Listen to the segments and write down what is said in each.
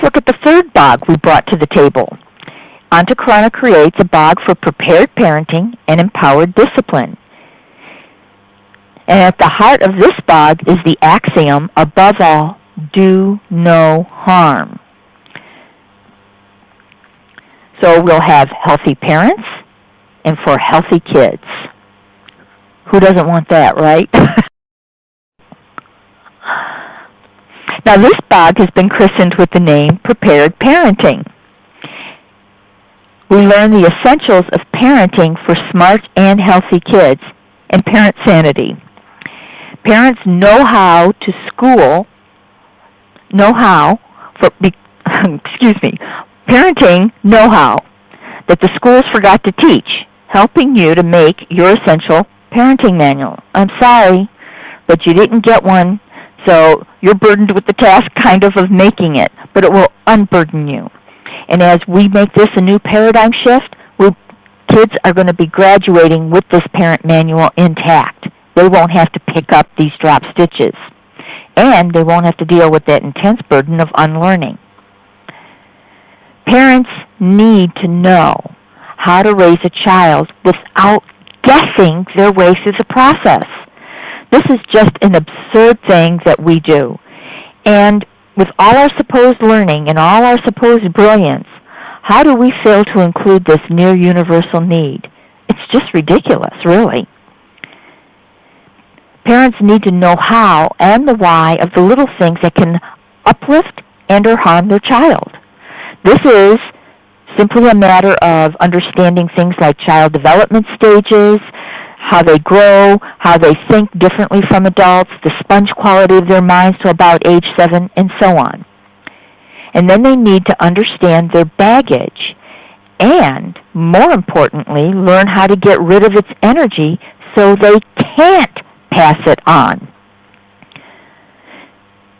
look at the third BHAAG we brought to the table. Antakarana creates a BHAAG for prepared parenting and empowered discipline. And at the heart of this BHAAG is the axiom, above all, do no harm. So we'll have healthy parents and for healthy kids. Who doesn't want that, right? Now this BHAAG has been christened with the name Prepared Parenting. We learn the essentials of parenting for smart and healthy kids and parent sanity. Parents know how to school, parenting know-how that the schools forgot to teach, helping you to make your essential parenting manual. I'm sorry, but you didn't get one, so you're burdened with the task of making it, but it will unburden you. And as we make this a new paradigm shift, kids are going to be graduating with this parent manual intact. They won't have to pick up these drop stitches, and they won't have to deal with that intense burden of unlearning. Parents need to know how to raise a child without guessing their way through the process. This is just an absurd thing that we do. And with all our supposed learning and all our supposed brilliance, how do we fail to include this near universal need? It's just ridiculous, really. Parents need to know how and the why of the little things that can uplift and or harm their child. This is simply a matter of understanding things like child development stages, how they grow, how they think differently from adults, the sponge quality of their minds to about age 7, and so on. And then they need to understand their baggage and, more importantly, learn how to get rid of its energy so they can't pass it on.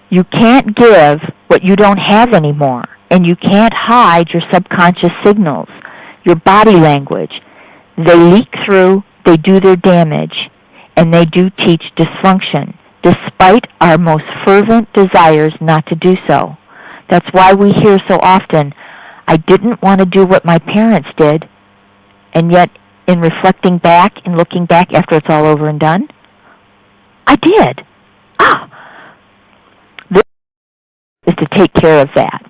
You can't give what you don't have anymore, and you can't hide your subconscious signals, your body language. They leak through, they do their damage, and they do teach dysfunction, despite our most fervent desires not to do so. That's why we hear so often, I didn't want to do what my parents did, and yet in reflecting back and looking back after it's all over and done, I did. This is to take care of that.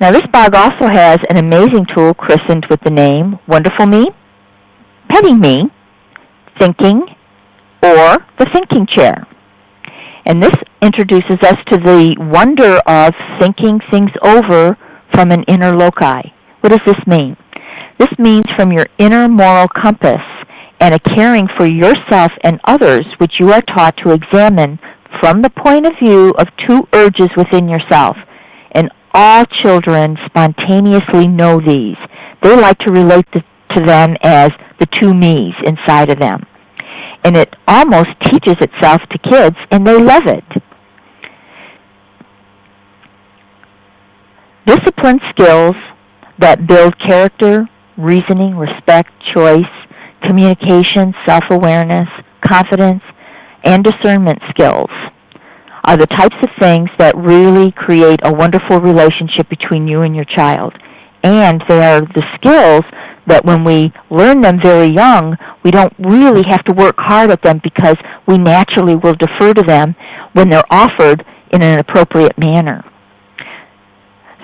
Now this BHAAG also has an amazing tool christened with the name Wonderful Me, Petting Me, Thinking, or the Thinking Chair. And this introduces us to the wonder of thinking things over from an inner loci. What does this mean? This means from your inner moral compass and a caring for yourself and others, which you are taught to examine from the point of view of two urges within yourself. And all children spontaneously know these. They like to relate to them as the two me's inside of them. And it almost teaches itself to kids, and they love it. Discipline skills that build character, reasoning, respect, choice, communication, self-awareness, confidence, and discernment skills are the types of things that really create a wonderful relationship between you and your child. And they are the skills that when we learn them very young, we don't really have to work hard at them because we naturally will defer to them when they're offered in an appropriate manner.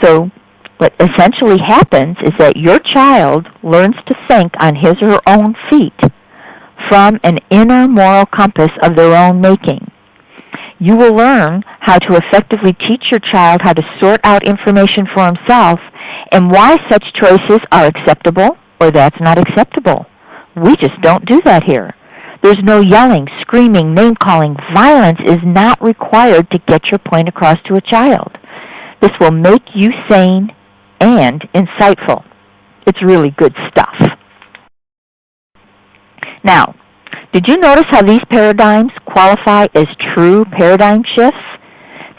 So what essentially happens is that your child learns to think on his or her own feet from an inner moral compass of their own making. You will learn how to effectively teach your child how to sort out information for himself and why such choices are acceptable or that's not acceptable. We just don't do that here. There's no yelling, screaming, name-calling. Violence is not required to get your point across to a child. This will make you sane and insightful. It's really good stuff. Now, did you notice how these paradigms qualify as true paradigm shifts?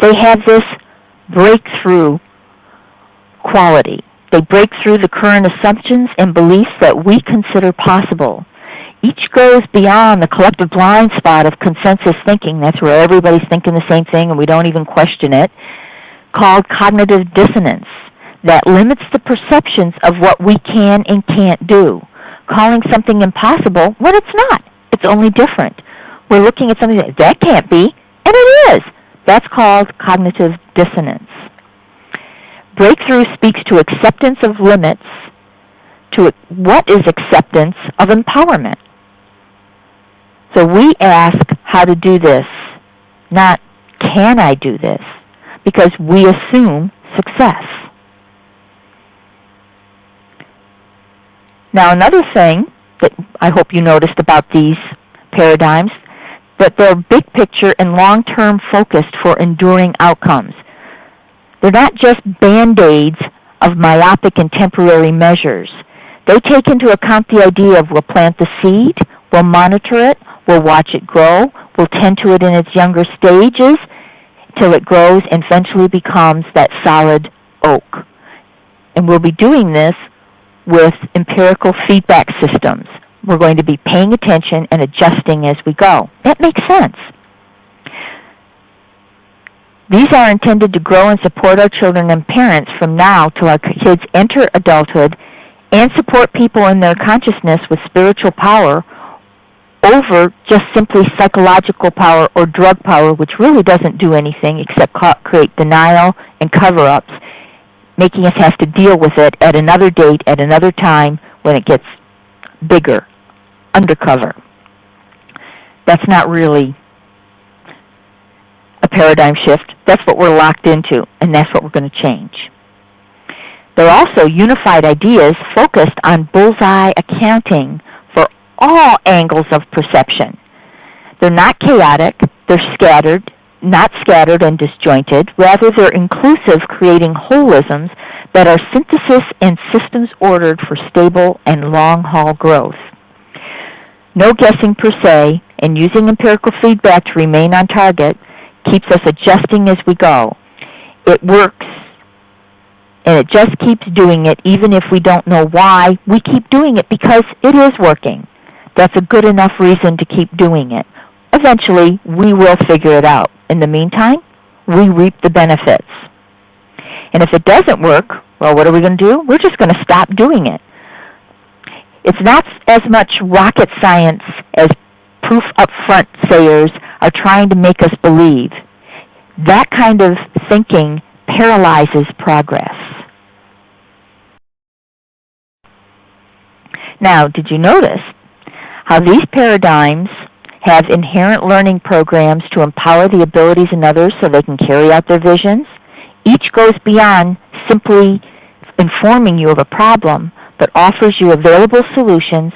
They have this breakthrough quality. They break through the current assumptions and beliefs that we consider possible. Each goes beyond the collective blind spot of consensus thinking. That's where everybody's thinking the same thing and we don't even question it. called cognitive dissonance that limits the perceptions of what we can and can't do, calling something impossible when it's not. It's only different. We're looking at something that can't be, and it is. That's called cognitive dissonance. Breakthrough speaks to acceptance of limits, to what is acceptance of empowerment. So we ask how to do this, not can I do this, because we assume success. Now another thing that I hope you noticed about these paradigms, that they're big picture and long-term focused for enduring outcomes. They're not just band-aids of myopic and temporary measures. They take into account the idea of we'll plant the seed, we'll monitor it, we'll watch it grow, we'll tend to it in its younger stages till it grows and eventually becomes that solid oak. And we'll be doing this with empirical feedback systems. We're going to be paying attention and adjusting as we go. That makes sense. These are intended to grow and support our children and parents from now till our kids enter adulthood and support people in their consciousness with spiritual power over just simply psychological power or drug power, which really doesn't do anything except create denial and cover-ups, making us have to deal with it at another date, at another time, when it gets bigger, undercover. That's not really a paradigm shift. That's what we're locked into, and that's what we're going to change. They're also unified ideas focused on bullseye accounting for all angles of perception. They're not chaotic, they're scattered, not scattered and disjointed. Rather, they're inclusive, creating holisms that are synthesis and systems ordered for stable and long-haul growth. No guessing per se, and using empirical feedback to remain on target keeps us adjusting as we go. It works, and it just keeps doing it even if we don't know why. We keep doing it because it is working. That's a good enough reason to keep doing it. Eventually, we will figure it out. In the meantime, we reap the benefits. And if it doesn't work, well, what are we going to do? We're just going to stop doing it. It's not as much rocket science as proof up front sayers are trying to make us believe. That kind of thinking paralyzes progress. Now, did you notice how these paradigms have inherent learning programs to empower the abilities in others so they can carry out their visions? Each goes beyond simply informing you of a problem, but offers you available solutions,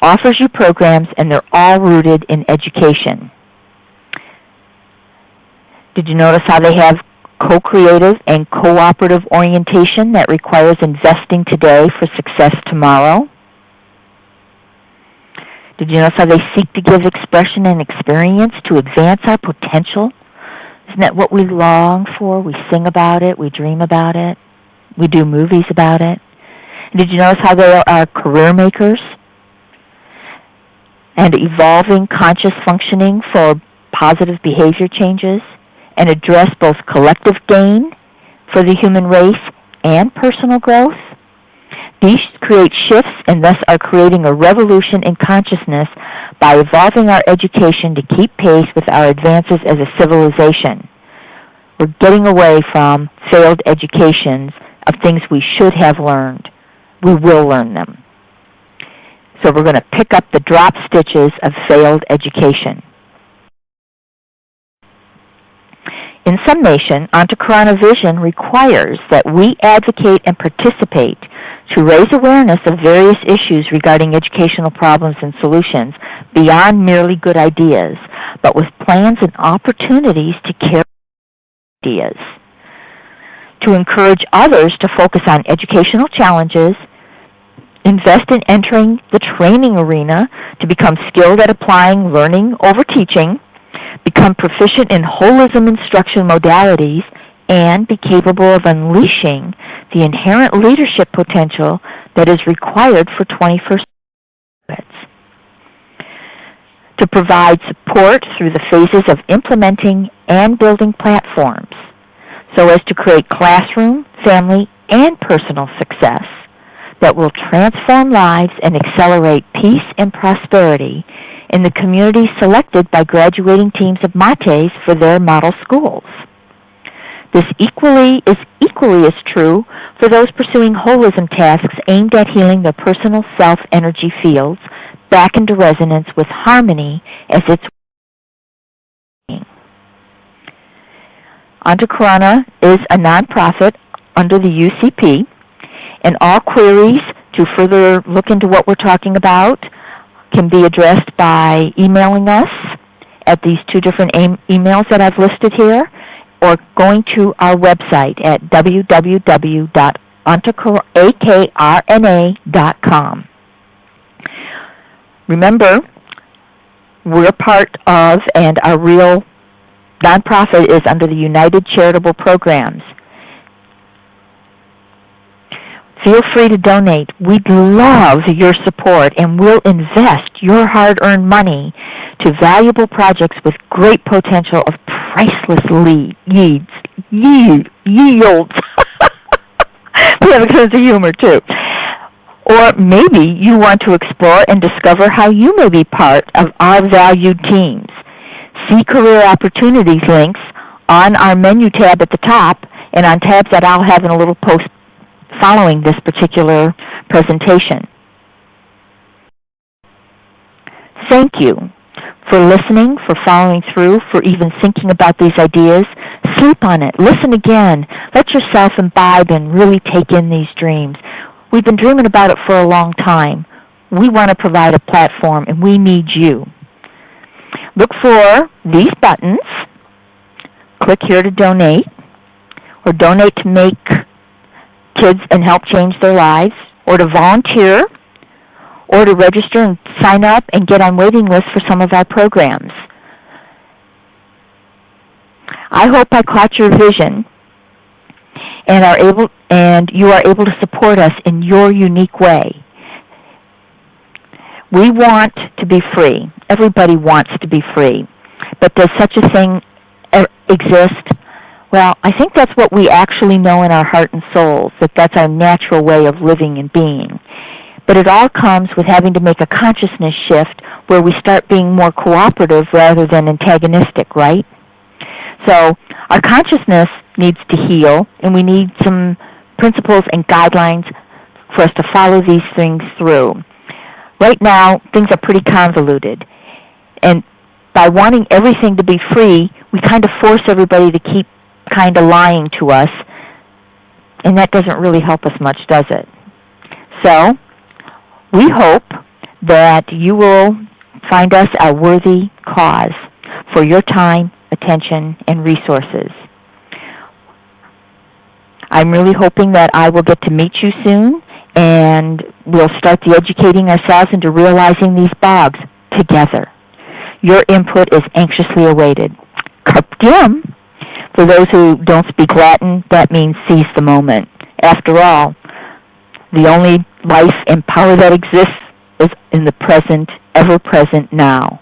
offers you programs, and they're all rooted in education. Did you notice how they have co-creative and cooperative orientation that requires investing today for success tomorrow? Did you notice how they seek to give expression and experience to advance our potential? Isn't that what we long for? We sing about it, we dream about it, we do movies about it. And did you notice how they are career makers and evolving conscious functioning for positive behavior changes and address both collective gain for the human race and personal growth? These create shifts and thus are creating a revolution in consciousness by evolving our education to keep pace with our advances as a civilization. We're getting away from failed educations of things we should have learned. We will learn them. So we're going to pick up the drop stitches of failed education. In summation, Antakarana Vision requires that we advocate and participate to raise awareness of various issues regarding educational problems and solutions beyond merely good ideas, but with plans and opportunities to carry ideas. To encourage others to focus on educational challenges, invest in entering the training arena to become skilled at applying learning over teaching, become proficient in holism instruction modalities, and be capable of unleashing the inherent leadership potential that is required for 21st century. To provide support through the phases of implementing and building platforms so as to create classroom, family, and personal success that will transform lives and accelerate peace and prosperity in the communities selected by graduating teams of MATEs for their model schools. This is equally as true for those pursuing holism tasks aimed at healing their personal self-energy fields back into resonance with harmony as its being. Antakarana is a nonprofit under the UCP, and all queries to further look into what we're talking about can be addressed by emailing us at these two different emails that I've listed here, or going to our website at www.akrna.com. Remember, we're part of, and our real nonprofit is under the United Charitable Programs. Feel free to donate. We'd love your support, and we'll invest your hard-earned money to valuable projects with great potential of priceless yields. We have a sense of humor, too. Or maybe you want to explore and discover how you may be part of our valued teams. See career opportunities links on our menu tab at the top and on tabs that I'll have in a little post following this particular presentation. Thank you for listening, for following through, for even thinking about these ideas. Sleep on it. Listen again. Let yourself imbibe and really take in these dreams. We've been dreaming about it for a long time. We want to provide a platform, and we need you. Look for these buttons. Click here to donate, or donate to make kids and help change their lives, or to volunteer, or to register and sign up and get on waiting lists for some of our programs. I hope I caught your vision and you are able to support us in your unique way. We want to be free. Everybody wants to be free. But does such a thing exist? Well, I think that's what we actually know in our heart and souls, that that's our natural way of living and being. But it all comes with having to make a consciousness shift where we start being more cooperative rather than antagonistic, right? So our consciousness needs to heal, and we need some principles and guidelines for us to follow these things through. Right now, things are pretty convoluted. And by wanting everything to be free, we kind of force everybody to keep kind of lying to us, and that doesn't really help us much, does it? So we hope that you will find us a worthy cause for your time, attention, and resources. I'm really hoping that I will get to meet you soon, and we'll start the educating ourselves into realizing these BHAAGs together. Your input is anxiously awaited. Carpe diem. For those who don't speak Latin, that means seize the moment. After all, the only life and power that exists is in the present, ever-present now.